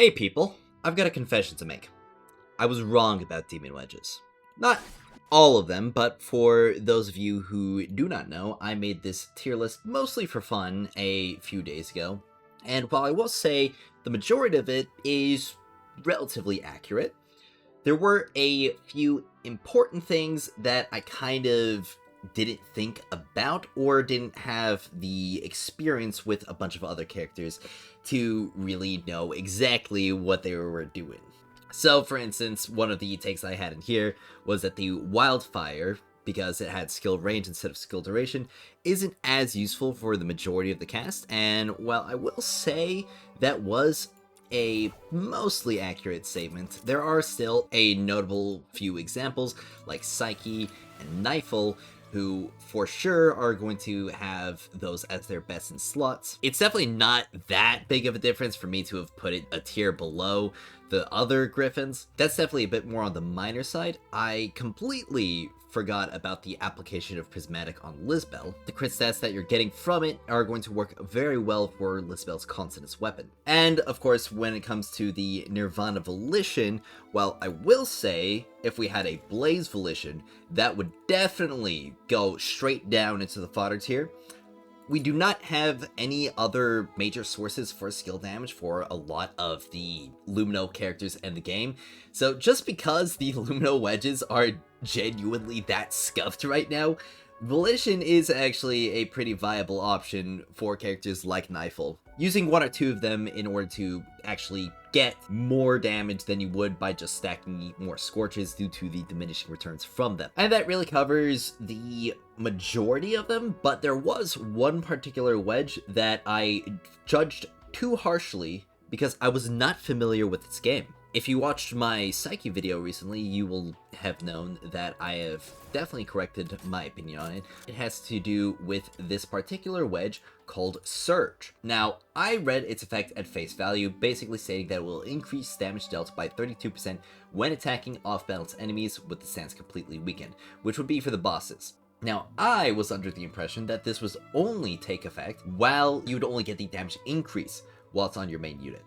Hey people, I've got a confession to make. I was wrong about demon wedges. Not all of them, but for those of you who do not know, I made this tier list mostly for fun a few days ago. And while I will say the majority of it is relatively accurate, there were a few important things that I kind of didn't think about or didn't have the experience with a bunch of other characters to really know exactly what they were doing. So, for instance, one of the takes I had in here was that the wildfire, because it had skill range instead of skill duration, isn't as useful for the majority of the cast, and while I will say that was a mostly accurate statement, there are still a notable few examples like Psyche and Nifel who for sure are going to have those as their best in slots. It's definitely not that big of a difference for me to have put it a tier below the other Griffins. That's definitely a bit more on the minor side. I completely forgot about the application of Prismatic on Lisbel. The crit stats that you're getting from it are going to work very well for Lisbel's Consonance weapon. And of course, when it comes to the Nirvana Volition, well, I will say, if we had a Blaze Volition, that would definitely go straight down into the fodder tier. We do not have any other major sources for skill damage for a lot of the Lumino characters in the game, so just because the Lumino wedges are genuinely that scuffed right now, Volition is actually a pretty viable option for characters like Nifel, using one or two of them in order to actually get more damage than you would by just stacking more Scorches due to the diminishing returns from them. And that really covers the majority of them, but there was one particular wedge that I judged too harshly because I was not familiar with its game. If you watched my Psyche video recently, you will have known that I have definitely corrected my opinion on it. It has to do with this particular wedge called Surge. Now, I read its effect at face value, basically stating that it will increase damage dealt by 32% when attacking off-balance enemies with the stance completely weakened, which would be for the bosses. Now, I was under the impression that this was only take effect while you'd only get the damage increase while it's on your main unit.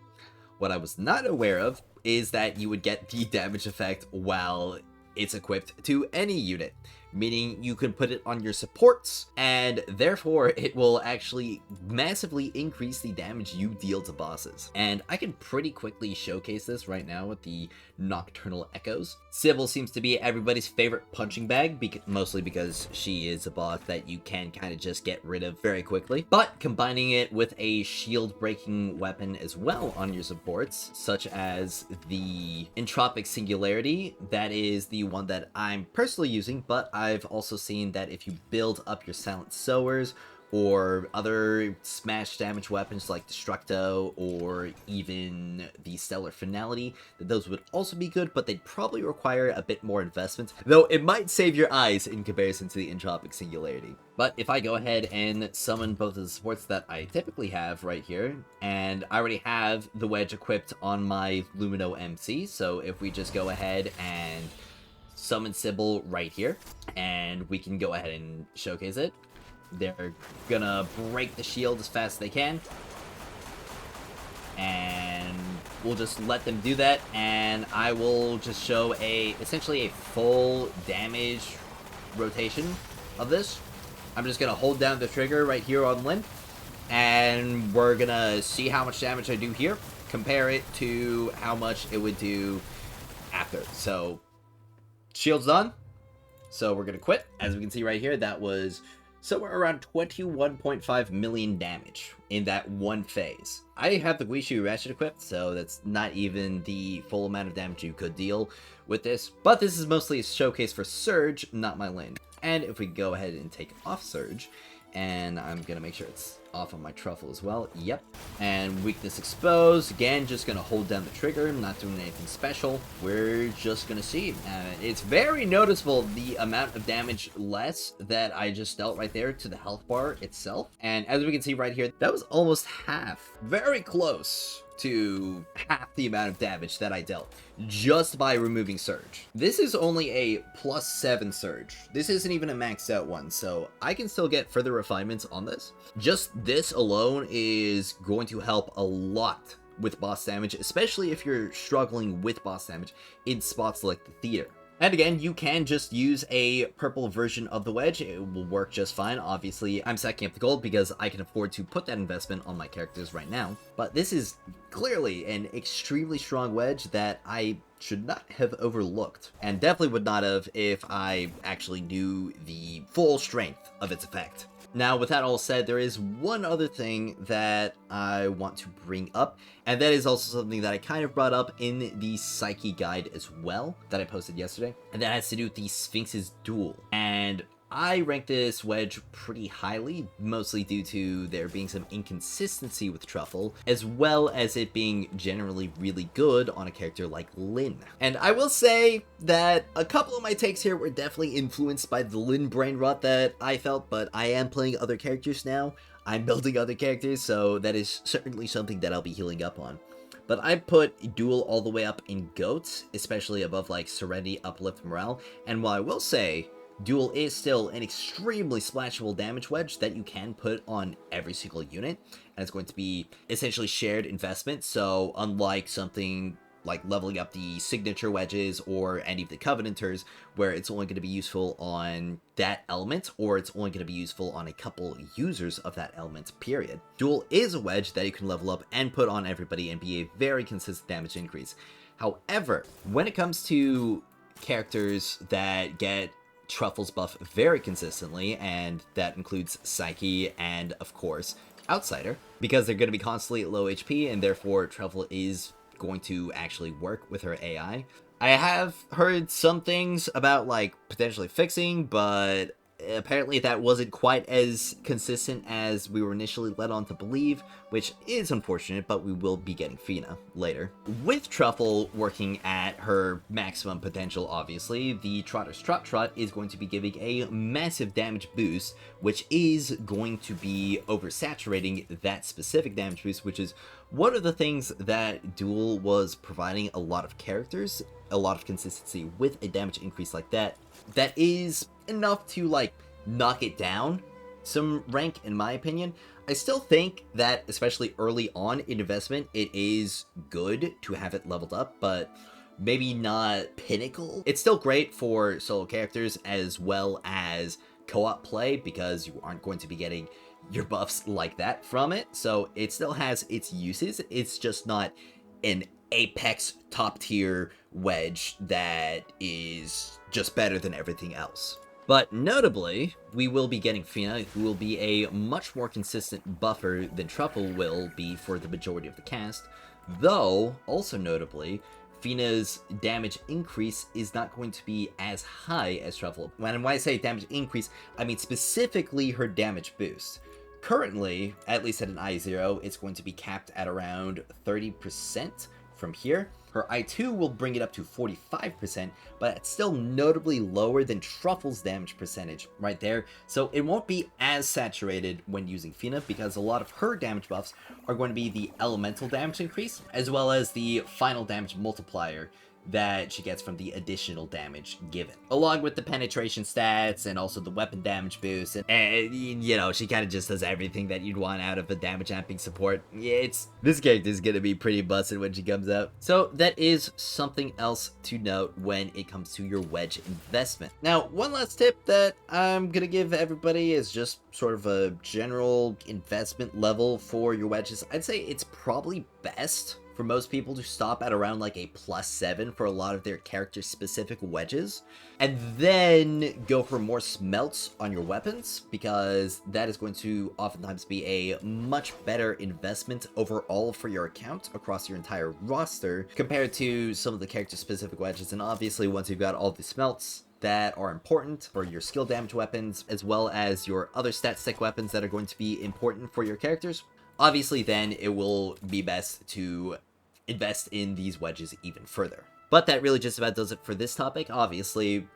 What I was not aware of is that you would get the damage effect while it's equipped to any unit, meaning you can put it on your supports, and therefore it will actually massively increase the damage you deal to bosses. And I can pretty quickly showcase this right now with the Nocturnal Echoes. Sybil seems to be everybody's favorite punching bag, mostly because she is a boss that you can kind of just get rid of very quickly. But combining it with a shield-breaking weapon as well on your supports, such as the Entropic Singularity, that is the one that I'm personally using, but I've also seen that if you build up your Silent Sowers or other smash damage weapons like Destructo or even the Stellar Finality, that those would also be good, but they'd probably require a bit more investment, though it might save your eyes in comparison to the Entropic Singularity. But if I go ahead and summon both of the supports that I typically have right here, and I already have the wedge equipped on my Lumino MC, so if we just go ahead and summon Sybil right here, and we can go ahead and showcase it. They're gonna break the shield as fast as they can, and we'll just let them do that, and I will just show essentially a full damage rotation of this. I'm just gonna hold down the trigger right here on Lynn, and we're gonna see how much damage I do here, compare it to how much it would do after. So shield's done, so we're gonna quit. As we can see right here, that was somewhere around 21.5 million damage in that one phase. I have the Guishu Ratchet equipped, so that's not even the full amount of damage you could deal with this, but this is mostly a showcase for Surge, not my lane. And if we go ahead and take off Surge, and I'm gonna make sure it's off on my truffle as well. Yep. And weakness exposed. Again, just gonna hold down the trigger. Not doing anything special. We're just gonna see. It's very noticeable the amount of damage less that I just dealt right there to the health bar itself. And as we can see right here, that was almost half. Very close to half the amount of damage that I dealt just by removing Surge. This is only a +7 Surge. This isn't even a maxed out one, so I can still get further refinements on this. Just this alone is going to help a lot with boss damage, especially if you're struggling with boss damage in spots like the theater. And again, you can just use a purple version of the wedge. It will work just fine. Obviously, I'm stacking up the gold because I can afford to put that investment on my characters right now. But this is clearly an extremely strong wedge that I should not have overlooked. And definitely would not have if I actually knew the full strength of its effect. Now, with that all said, there is one other thing that I want to bring up, and that is also something that I kind of brought up in the Psyche guide as well, that I posted yesterday, and that has to do with the Sphinx's Duel. And I rank this wedge pretty highly, mostly due to there being some inconsistency with Truffle, as well as it being generally really good on a character like Lyn. And I will say that a couple of my takes here were definitely influenced by the Lyn brain rot that I felt, but I am playing other characters now. I'm building other characters, so that is certainly something that I'll be healing up on. But I put Duel all the way up in GOAT, especially above like Serenity, Uplift, Morale, and while I will say Duel is still an extremely splashable damage wedge that you can put on every single unit, and it's going to be essentially shared investment, so unlike something like leveling up the signature wedges or any of the Covenanters, where it's only going to be useful on that element, or it's only going to be useful on a couple users of that element, period. Duel is a wedge that you can level up and put on everybody and be a very consistent damage increase. However, when it comes to characters that get Truffle's buff very consistently, and that includes Psyche and, of course, Outsider, because they're going to be constantly at low HP, and therefore Truffle is going to actually work with her AI. I have heard some things about, like, potentially fixing, but apparently that wasn't quite as consistent as we were initially led on to believe, which is unfortunate, but we will be getting Fina later. With Truffle working at her maximum potential, obviously, the Trotter's Trot is going to be giving a massive damage boost, which is going to be oversaturating that specific damage boost, which is one of the things that Duel was providing a lot of characters, a lot of consistency with a damage increase like that. That is enough to, like, knock it down some rank, in my opinion. I still think that, especially early on in investment, it is good to have it leveled up, but maybe not pinnacle. It's still great for solo characters as well as co-op play, because you aren't going to be getting your buffs like that from it, so it still has its uses. It's just not an apex top tier wedge that is just better than everything else. But notably, we will be getting Fina, who will be a much more consistent buffer than Truffle will be for the majority of the cast, though, also notably, Fina's damage increase is not going to be as high as Truffle. When I say damage increase, I mean specifically her damage boost. Currently, at least at an I0, it's going to be capped at around 30% from here. Her I2 will bring it up to 45%, but it's still notably lower than Truffle's damage percentage right there, so it won't be as saturated when using Fina, because a lot of her damage buffs are going to be the elemental damage increase, as well as the final damage multiplier that she gets from the additional damage given, along with the penetration stats and also the weapon damage boost, and you know, she kind of just does everything that you'd want out of a damage amping support. Yeah, this character is gonna be pretty busted when she comes out. So that is something else to note when it comes to your wedge investment. Now, one last tip that I'm gonna give everybody is just sort of a general investment level for your wedges. I'd say it's probably best for most people to stop at around like a +7 for a lot of their character specific wedges, and then go for more smelts on your weapons, because that is going to oftentimes be a much better investment overall for your account across your entire roster compared to some of the character specific wedges. And obviously, once you've got all the smelts that are important for your skill damage weapons, as well as your other stat stick weapons that are going to be important for your characters, obviously then it will be best to invest in these wedges even further. But that really just about does it for this topic. Obviously,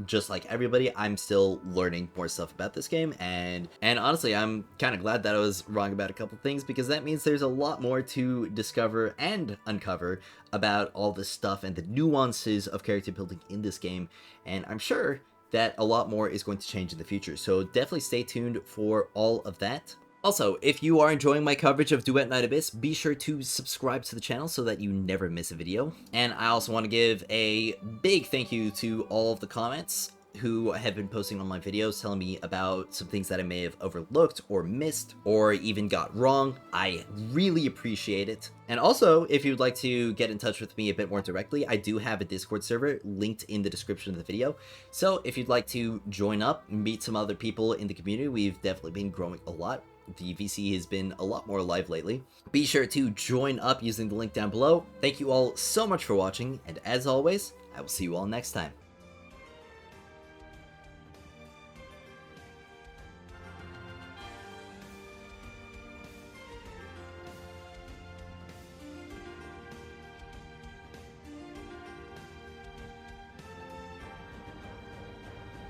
just like everybody, I'm still learning more stuff about this game, and honestly, I'm kind of glad that I was wrong about a couple things, because that means there's a lot more to discover and uncover about all this stuff and the nuances of character building in this game, and I'm sure that a lot more is going to change in the future, so definitely stay tuned for all of that. Also, if you are enjoying my coverage of Duet Night Abyss, be sure to subscribe to the channel so that you never miss a video. And I also want to give a big thank you to all of the comments who have been posting on my videos telling me about some things that I may have overlooked or missed or even got wrong. I really appreciate it. And also, if you'd like to get in touch with me a bit more directly, I do have a Discord server linked in the description of the video. So if you'd like to join up, meet some other people in the community, we've definitely been growing a lot. The VC has been a lot more live lately. Be sure to join up using the link down below. Thank you all so much for watching, and as always, I will see you all next time.